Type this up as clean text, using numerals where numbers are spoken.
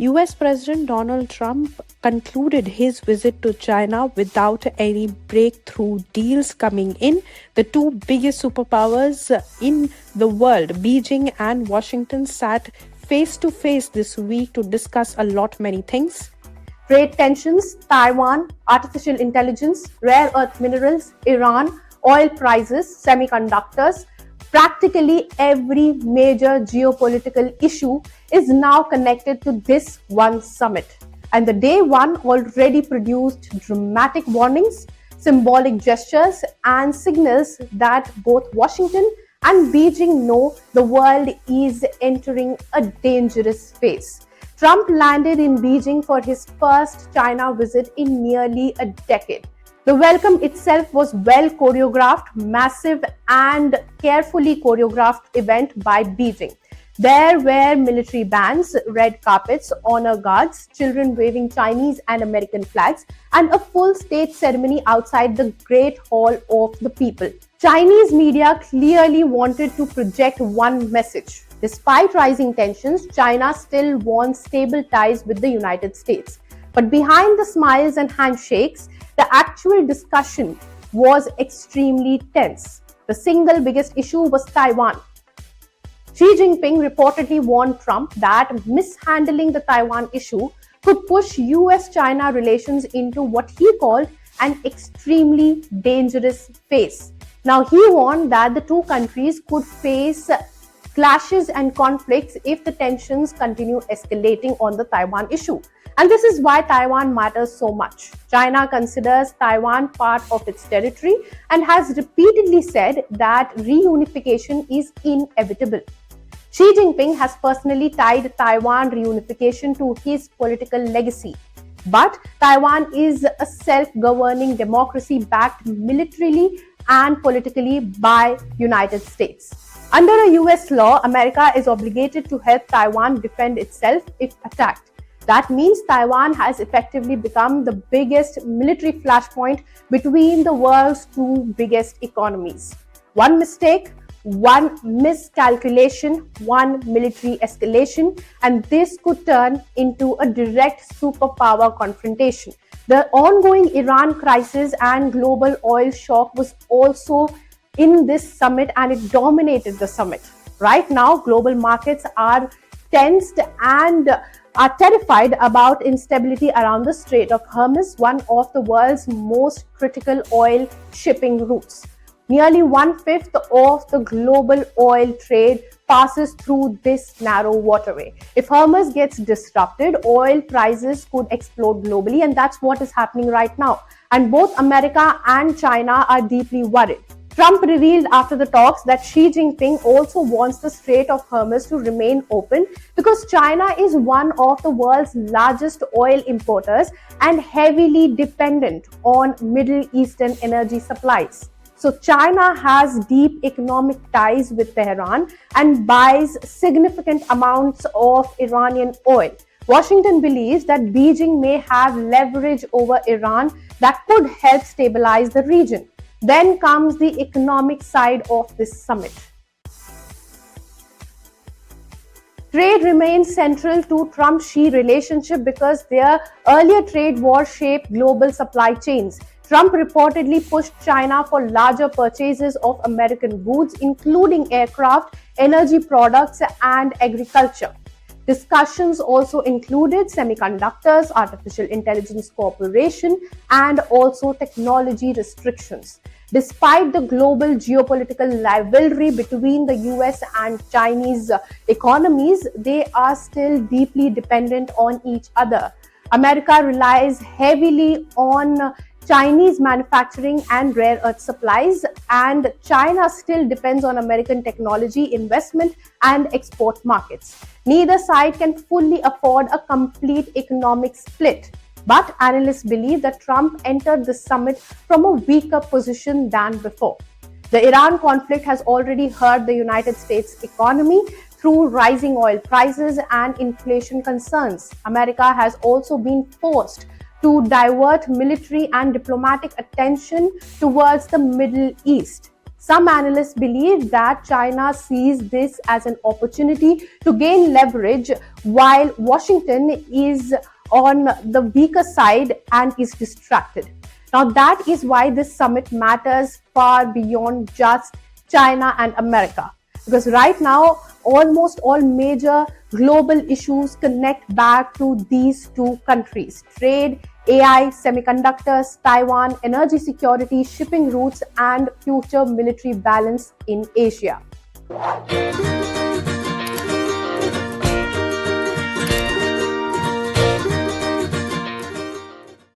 US President Donald Trump concluded his visit to China without any breakthrough deals coming in. The two biggest superpowers in the world, Beijing and Washington, sat face to face this week to discuss a lot many things. Trade tensions, Taiwan, artificial intelligence, rare earth minerals, Iran, oil prices, semiconductors. Practically every major geopolitical issue is now connected to this one summit. And the day one already produced dramatic warnings, symbolic gestures, and signals that both Washington and Beijing know the world is entering a dangerous phase. Trump landed in Beijing for his first China visit in nearly a decade. The welcome itself was well choreographed, massive and carefully choreographed event by Beijing. There were military bands, red carpets, honor guards, children waving Chinese and American flags, and a full state ceremony outside the Great Hall of the People. Chinese media clearly wanted to project one message. Despite rising tensions, China still wants stable ties with the United States. But behind the smiles and handshakes, the actual discussion was extremely tense. The single biggest issue was Taiwan. Xi Jinping reportedly warned Trump that mishandling the Taiwan issue could push US-China relations into what he called an extremely dangerous phase. Now, he warned that the two countries could face clashes and conflicts if the tensions continue escalating on the Taiwan issue. And this is why Taiwan matters so much. China considers Taiwan part of its territory and has repeatedly said that reunification is inevitable. Xi Jinping has personally tied Taiwan reunification to his political legacy. But Taiwan is a self-governing democracy backed militarily and politically by United States. Under a US law, America is obligated to help Taiwan defend itself if attacked. That means Taiwan has effectively become the biggest military flashpoint between the world's two biggest economies. One mistake, one miscalculation, one military escalation, and this could turn into a direct superpower confrontation. The ongoing Iran crisis and global oil shock was also in this summit, and it dominated the summit. Right now, global markets are tensed and are terrified about instability around the Strait of Hormuz, one of the world's most critical oil shipping routes. Nearly one-fifth of the global oil trade passes through this narrow waterway. If Hormuz gets disrupted, oil prices could explode globally, and that's what is happening right now. And both America and China are deeply worried. Trump revealed after the talks that Xi Jinping also wants the Strait of Hormuz to remain open because China is one of the world's largest oil importers and heavily dependent on Middle Eastern energy supplies. So China has deep economic ties with Tehran and buys significant amounts of Iranian oil. Washington believes that Beijing may have leverage over Iran that could help stabilize the region. Then comes the economic side of this summit. Trade remains central to Trump-Xi relationship because their earlier trade war shaped global supply chains. Trump reportedly pushed China for larger purchases of American goods, including aircraft, energy products, and agriculture. Discussions also included semiconductors, artificial intelligence cooperation, and also technology restrictions. Despite the global geopolitical rivalry between the US and Chinese economies, they are still deeply dependent on each other. America relies heavily on Chinese manufacturing and rare earth supplies, and China still depends on American technology investment and export markets. Neither side can fully afford a complete economic split. But analysts believe that Trump entered the summit from a weaker position than before. The Iran conflict has already hurt the United States economy through rising oil prices and inflation concerns. America has also been forced to divert military and diplomatic attention towards the Middle East. Some analysts believe that China sees this as an opportunity to gain leverage, while Washington is on the weaker side and is distracted. Now, that is why this summit matters far beyond just China and America. Because right now, almost all major global issues connect back to these two countries: trade, AI, semiconductors, Taiwan, energy security, shipping routes, and future military balance in Asia.